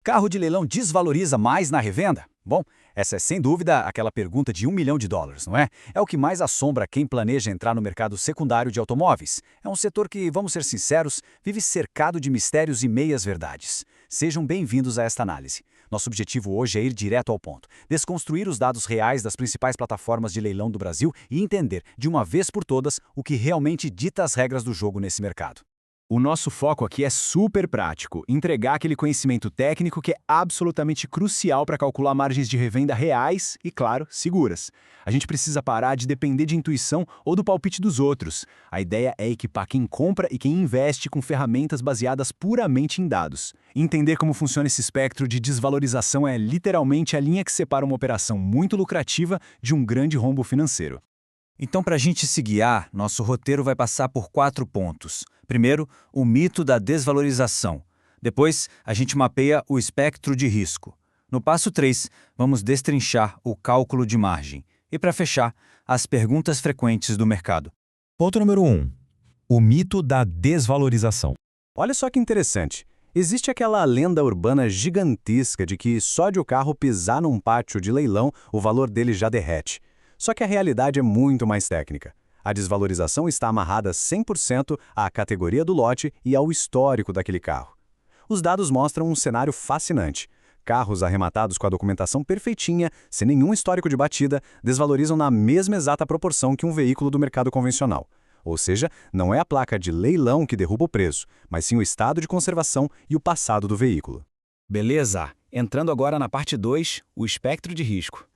Carro de leilão desvaloriza mais na revenda? Bom, essa é sem dúvida aquela pergunta de US$ 1 milhão, não é? É o que mais assombra quem planeja entrar no mercado secundário de automóveis. É um setor que, vamos ser sinceros, vive cercado de mistérios e meias-verdades. Sejam bem-vindos a esta análise. Nosso objetivo hoje é ir direto ao ponto, desconstruir os dados reais das principais plataformas de leilão do Brasil e entender, de uma vez por todas, o que realmente dita as regras do jogo nesse mercado. O nosso foco aqui é super prático, entregar aquele conhecimento técnico que é absolutamente crucial para calcular margens de revenda reais e, claro, seguras. A gente precisa parar de depender de intuição ou do palpite dos outros. A ideia é equipar quem compra e quem investe com ferramentas baseadas puramente em dados. Entender como funciona esse espectro de desvalorização é literalmente a linha que separa uma operação muito lucrativa de um grande rombo financeiro. Então, para a gente se guiar, nosso roteiro vai passar por 4 pontos. Primeiro, o mito da desvalorização. Depois, a gente mapeia o espectro de risco. No passo 3, vamos destrinchar o cálculo de margem. E para fechar, as perguntas frequentes do mercado. Ponto número 1. O mito da desvalorização. Olha só que interessante. Existe aquela lenda urbana gigantesca de que só de o carro pisar num pátio de leilão, o valor dele já derrete. Só que a realidade é muito mais técnica. A desvalorização está amarrada 100% à categoria do lote e ao histórico daquele carro. Os dados mostram um cenário fascinante. Carros arrematados com a documentação perfeitinha, sem nenhum histórico de batida, desvalorizam na mesma exata proporção que um veículo do mercado convencional. Ou seja, não é a placa de leilão que derruba o preço, mas sim o estado de conservação e o passado do veículo. Beleza, entrando agora na parte 2, o espectro de risco.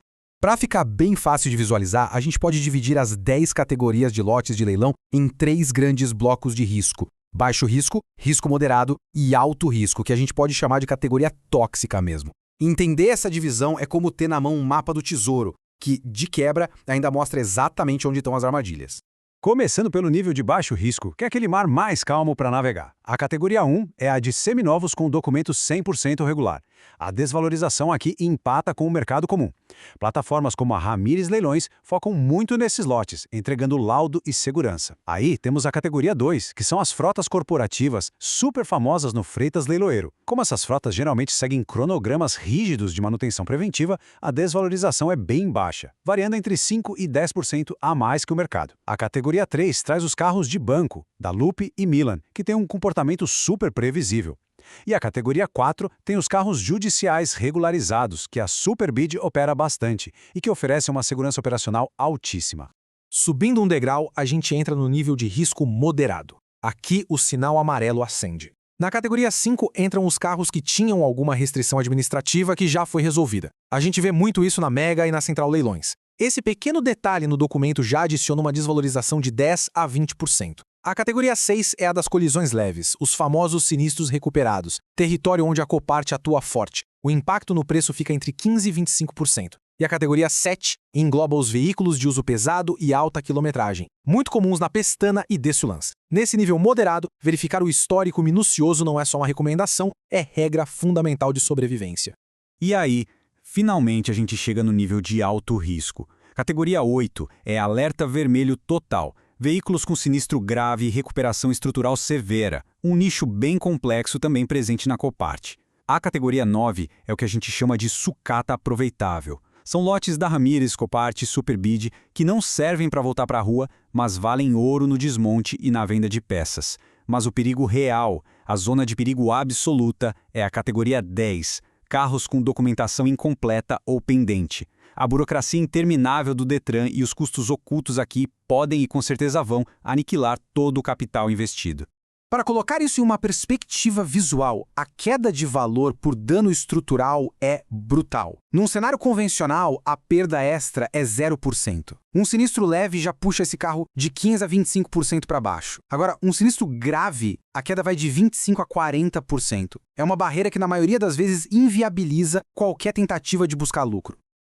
Para ficar bem fácil de visualizar, a gente pode dividir as 10 categorias de lotes de leilão em 3 grandes blocos de risco. Baixo risco, risco moderado e alto risco, que a gente pode chamar de categoria tóxica mesmo. Entender essa divisão é como ter na mão um mapa do tesouro, que, de quebra, ainda mostra exatamente onde estão as armadilhas. Começando pelo nível de baixo risco, que é aquele mar mais calmo para navegar. A categoria 1 é a de seminovos com documento 100% regular. A desvalorização aqui empata com o mercado comum. Plataformas como a Ramires Leilões focam muito nesses lotes, entregando laudo e segurança. Aí temos a categoria 2, que são as frotas corporativas, super famosas no Freitas Leiloeiro. Como essas frotas geralmente seguem cronogramas rígidos de manutenção preventiva, a desvalorização é bem baixa, variando entre 5% e 10% a mais que o mercado. A categoria 3 traz os carros de banco, da Lupe e Milan, que têm um comportamento super previsível. E a categoria 4 tem os carros judiciais regularizados, que a Superbid opera bastante e que oferecem uma segurança operacional altíssima. Subindo um degrau, a gente entra no nível de risco moderado. Aqui o sinal amarelo acende. Na categoria 5 entram os carros que tinham alguma restrição administrativa que já foi resolvida. A gente vê muito isso na Mega e na Central Leilões. Esse pequeno detalhe no documento já adiciona uma desvalorização de 10% a 20%. A categoria 6 é a das colisões leves, os famosos sinistros recuperados, território onde a Copart atua forte. O impacto no preço fica entre 15% e 25%. E a categoria 7 engloba os veículos de uso pesado e alta quilometragem, muito comuns na Pestana e Dessulans. Nesse nível moderado, verificar o histórico minucioso não é só uma recomendação, é regra fundamental de sobrevivência. E aí, finalmente a gente chega no nível de alto risco. Categoria 8 é alerta vermelho total. Veículos com sinistro grave e recuperação estrutural severa, um nicho bem complexo também presente na Copart. A categoria 9 é o que a gente chama de sucata aproveitável. São lotes da Ramires, Copart e Superbid que não servem para voltar para a rua, mas valem ouro no desmonte e na venda de peças. Mas o perigo real, a zona de perigo absoluta, é a categoria 10, carros com documentação incompleta ou pendente. A burocracia interminável do Detran e os custos ocultos aqui podem e com certeza vão aniquilar todo o capital investido. Para colocar isso em uma perspectiva visual, a queda de valor por dano estrutural é brutal. Num cenário convencional, a perda extra é 0%. Um sinistro leve já puxa esse carro de 15% a 25% para baixo. Agora, um sinistro grave, a queda vai de 25% a 40%. É uma barreira que na maioria das vezes inviabiliza qualquer tentativa de buscar lucro.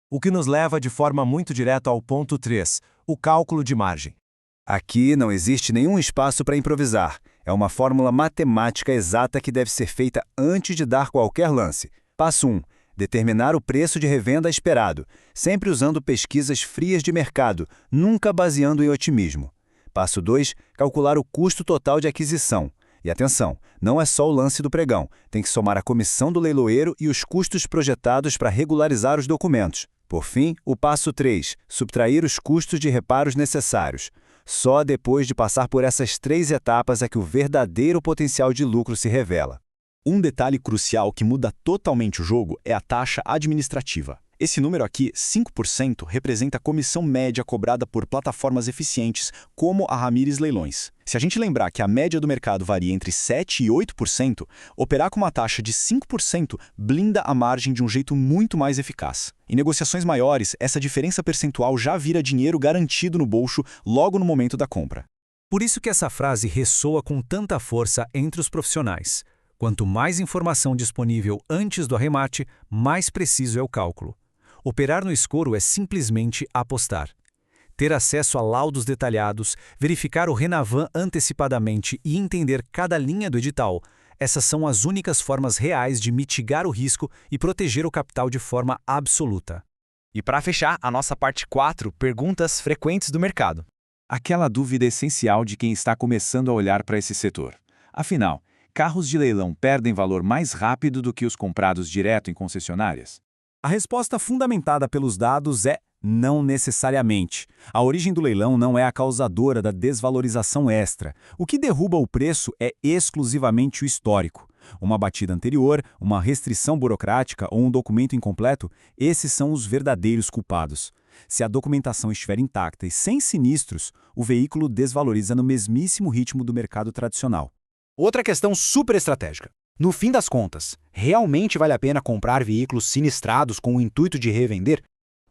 O que nos leva de forma muito direta ao ponto 3, o cálculo de margem. Aqui não existe nenhum espaço para improvisar. É uma fórmula matemática exata que deve ser feita antes de dar qualquer lance. Passo 1. Determinar o preço de revenda esperado, sempre usando pesquisas frias de mercado, nunca baseando em otimismo. Passo 2. Calcular o custo total de aquisição. E atenção, não é só o lance do pregão, tem que somar a comissão do leiloeiro e os custos projetados para regularizar os documentos. Por fim, o passo 3, subtrair os custos de reparos necessários. Só depois de passar por essas 3 etapas é que o verdadeiro potencial de lucro se revela. Um detalhe crucial que muda totalmente o jogo é a taxa administrativa. Esse número aqui, 5%, representa a comissão média cobrada por plataformas eficientes como a Ramires Leilões. Se a gente lembrar que a média do mercado varia entre 7% e 8%, operar com uma taxa de 5% blinda a margem de um jeito muito mais eficaz. Em negociações maiores, essa diferença percentual já vira dinheiro garantido no bolso logo no momento da compra. Por isso que essa frase ressoa com tanta força entre os profissionais. Quanto mais informação disponível antes do arremate, mais preciso é o cálculo. Operar no escuro é simplesmente apostar. Ter acesso a laudos detalhados, verificar o Renavan antecipadamente e entender cada linha do edital, essas são as únicas formas reais de mitigar o risco e proteger o capital de forma absoluta. E para fechar, a nossa parte 4, perguntas frequentes do mercado. Aquela dúvida essencial de quem está começando a olhar para esse setor. Afinal, carros de leilão perdem valor mais rápido do que os comprados direto em concessionárias? A resposta fundamentada pelos dados é não necessariamente. A origem do leilão não é a causadora da desvalorização extra. O que derruba o preço é exclusivamente o histórico. Uma batida anterior, uma restrição burocrática ou um documento incompleto, esses são os verdadeiros culpados. Se a documentação estiver intacta e sem sinistros, o veículo desvaloriza no mesmíssimo ritmo do mercado tradicional. Outra questão super estratégica. No fim das contas, realmente vale a pena comprar veículos sinistrados com o intuito de revender?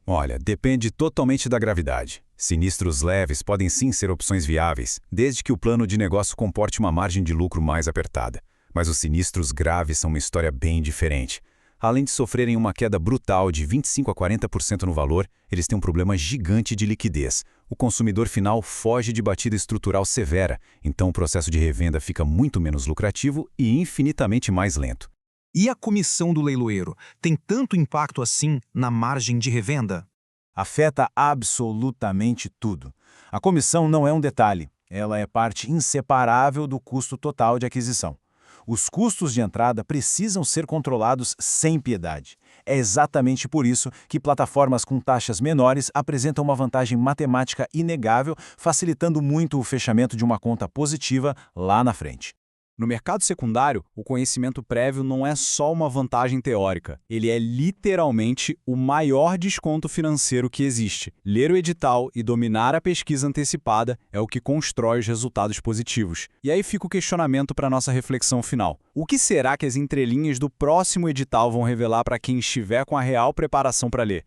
Olha, depende totalmente da gravidade. Sinistros leves podem sim ser opções viáveis, desde que o plano de negócio comporte uma margem de lucro mais apertada. Mas os sinistros graves são uma história bem diferente. Além de sofrerem uma queda brutal de 25% a 40% no valor, eles têm um problema gigante de liquidez. O consumidor final foge de batida estrutural severa, então o processo de revenda fica muito menos lucrativo e infinitamente mais lento. E a comissão do leiloeiro tem tanto impacto assim na margem de revenda? Afeta absolutamente tudo. A comissão não é um detalhe, ela é parte inseparável do custo total de aquisição. Os custos de entrada precisam ser controlados sem piedade. É exatamente por isso que plataformas com taxas menores apresentam uma vantagem matemática inegável, facilitando muito o fechamento de uma conta positiva lá na frente. No mercado secundário, o conhecimento prévio não é só uma vantagem teórica, ele é literalmente o maior desconto financeiro que existe. Ler o edital e dominar a pesquisa antecipada é o que constrói os resultados positivos. E aí fica o questionamento para a nossa reflexão final. O que será que as entrelinhas do próximo edital vão revelar para quem estiver com a real preparação para ler?